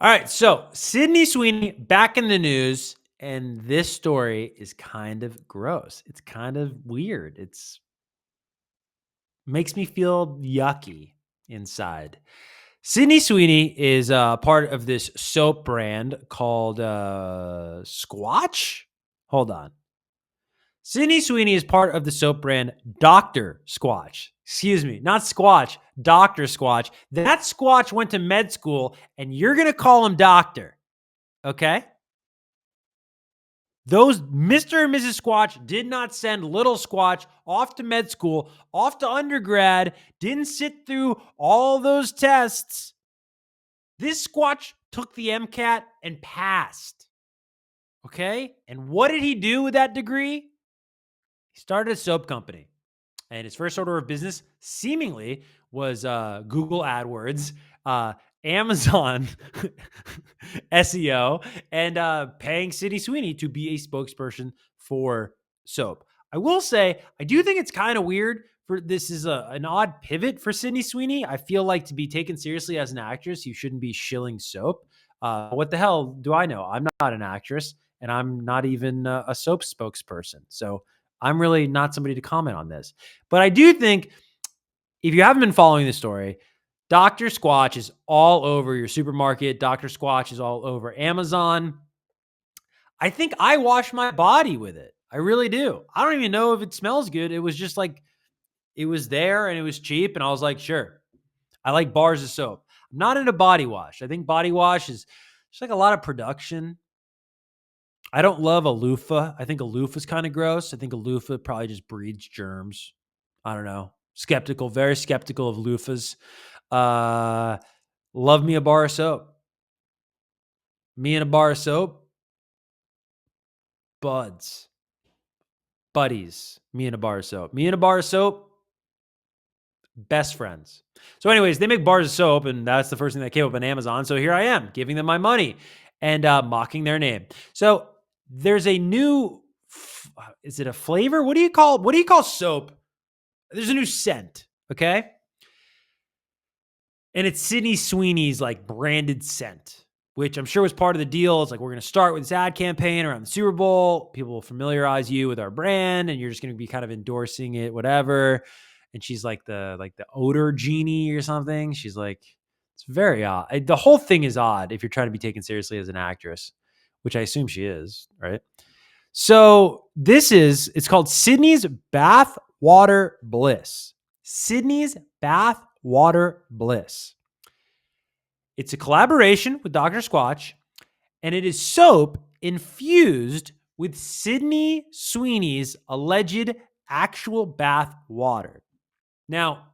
All right, so Sydney Sweeney back in the news, and this story is kind of gross. It's kind of weird. It's makes me feel yucky inside. Sydney Sweeney is part of this soap brand called Squatch. Hold on. Sydney Sweeney is part of the soap brand Dr. Squatch. Excuse me, not Squatch, Dr. Squatch. That Squatch went to med school, and you're going to call him Doctor. Okay? Those Mr. and Mrs. Squatch did not send little Squatch off to med school, off to undergrad, didn't sit through all those tests. This Squatch took the MCAT and passed. Okay? And what did he do with that degree? He started a soap company. And his first order of business, seemingly, was Google AdWords, Amazon SEO, and paying Sydney Sweeney to be a spokesperson for soap. I will say, I do think it's kind of weird. This is an odd pivot for Sydney Sweeney. I feel like to be taken seriously as an actress, you shouldn't be shilling soap. What the hell do I know? I'm not an actress, and I'm not even a soap spokesperson. So I'm really not somebody to comment on this. But I do think if you haven't been following this story, Dr. Squatch is all over your supermarket. Dr. Squatch is all over Amazon. I think I wash my body with it. I really do. I don't even know if it smells good. It was just like, it was there and it was cheap. And I was like, sure. I like bars of soap. I'm not into body wash. I think body wash is just like a lot of production. I don't love a loofah. I think a loofah is kind of gross. I think a loofah probably just breeds germs. I don't know. Skeptical, very skeptical of loofahs. Uh, love me a bar of soap. Me and a bar of soap, buds, buddies. Me and a bar of soap. Me and a bar of soap, best friends. So, anyways, they make bars of soap, and that's the first thing that came up on Amazon. So here I am, giving them my money and mocking their name. So there's a new, is it a flavor? What do you call soap? There's a new scent, okay? And it's Sydney Sweeney's like branded scent, which I'm sure was part of the deal. It's like, we're going to start with this ad campaign around the Super Bowl. People will familiarize you with our brand, and you're just going to be kind of endorsing it, whatever. And she's like the odor genie or something. She's like, it's very odd. The whole thing is odd if you're trying to be taken seriously as an actress, which I assume she is, right? So it's called Sydney's Bathwater Bliss. Sydney's Bathwater Bliss. It's a collaboration with Dr. Squatch, and it is soap infused with Sydney Sweeney's alleged actual bath water. Now,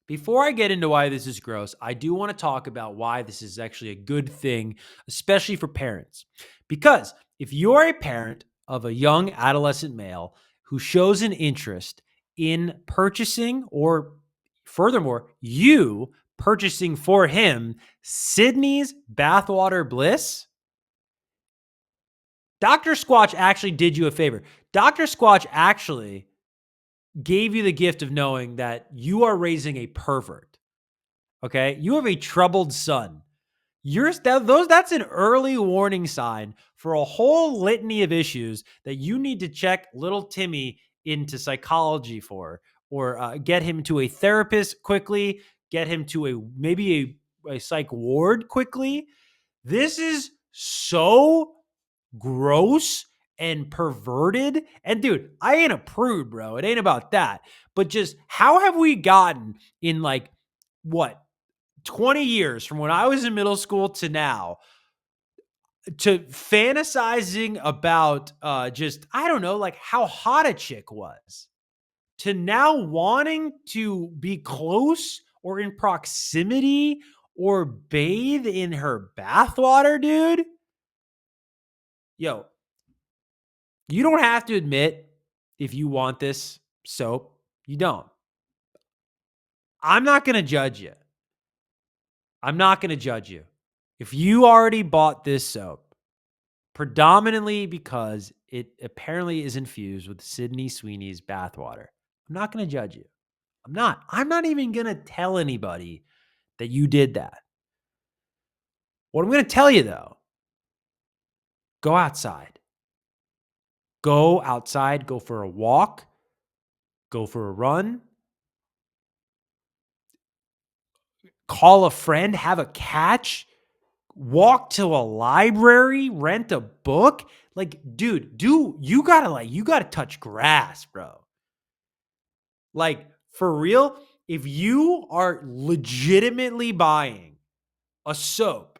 before I get into why this is gross, I do want to talk about why this is actually a good thing, especially for parents. Because if you're a parent of a young adolescent male who shows an interest in purchasing, or furthermore, you purchasing for him Sydney's Bathwater Bliss, Dr. Squatch actually did you a favor. Dr. Squatch actually gave you the gift of knowing that you are raising a pervert. Okay? You have a troubled son. That's an early warning sign for a whole litany of issues that you need to check little Timmy into psychology for, or get him to a therapist quickly, get him to maybe a psych ward quickly. This is so gross and perverted. And dude, I ain't a prude, bro. It ain't about that. But just how have we gotten in like what 20 years from when I was in middle school to now to fantasizing about just, I don't know, like how hot a chick was, to now wanting to be close or in proximity or bathe in her bathwater, dude? Yo, you don't have to admit if you want this soap. You don't. I'm not going to judge you. I'm not going to judge you. If you already bought this soap, predominantly because it apparently is infused with Sydney Sweeney's bathwater, I'm not going to judge you. I'm not. I'm not even going to tell anybody that you did that. What I'm going to tell you though, go outside. Go outside, go for a walk, go for a run, call a friend, have a catch, walk to a library, rent a book. Like, dude, you gotta touch grass, bro. Like, for real, if you are legitimately buying a soap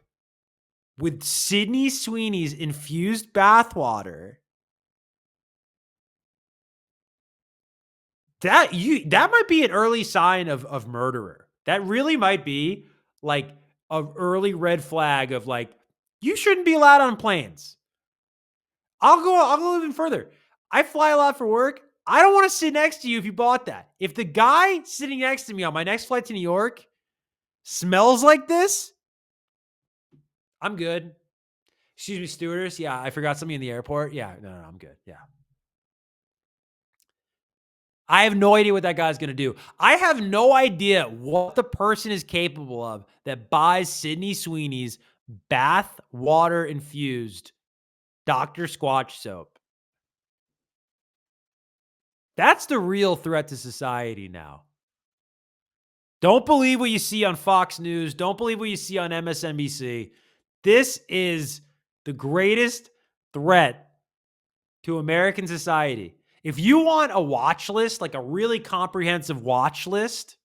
with Sydney Sweeney's infused bathwater, that might be an early sign of murderer. That really might be like an early red flag of like, you shouldn't be allowed on planes. I'll go even further. I fly a lot for work. I don't want to sit next to you if you bought that. If the guy sitting next to me on my next flight to New York smells like this, I'm good. Excuse me, stewardess. Yeah, I forgot something in the airport. Yeah, no, I'm good. Yeah. I have no idea what that guy's going to do. I have no idea what the person is capable of that buys Sydney Sweeney's bath water infused Dr. Squatch soap. That's the real threat to society now. Don't believe what you see on Fox News. Don't believe what you see on MSNBC. This is the greatest threat to American society. If you want a watch list, like a really comprehensive watch list,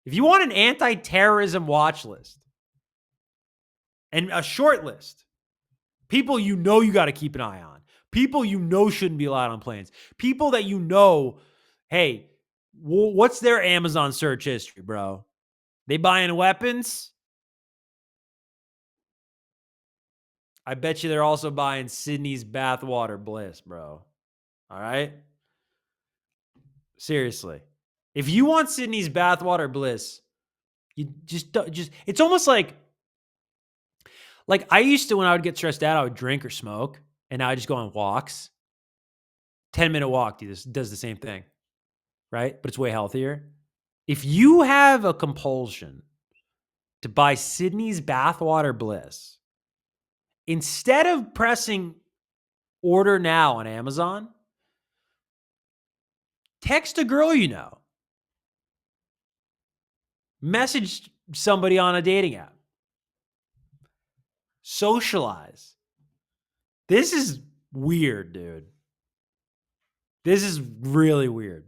if you want an anti-terrorism watch list and a short list, people you know you got to keep an eye on, people you know shouldn't be allowed on planes, people that you know, hey, what's their Amazon search history, bro? They buying weapons? I bet you they're also buying Sydney's bathwater bliss, bro. All right? Seriously. If you want Sydney's bathwater bliss, you just it's almost like I used to, when I would get stressed out, I would drink or smoke, and now I just go on walks. 10-minute walk does the same thing, right? But it's way healthier. If you have a compulsion to buy Sydney's bathwater bliss, instead of pressing order now on Amazon, text a girl you know. Message somebody on a dating app. Socialize. This is weird, dude. This is really weird.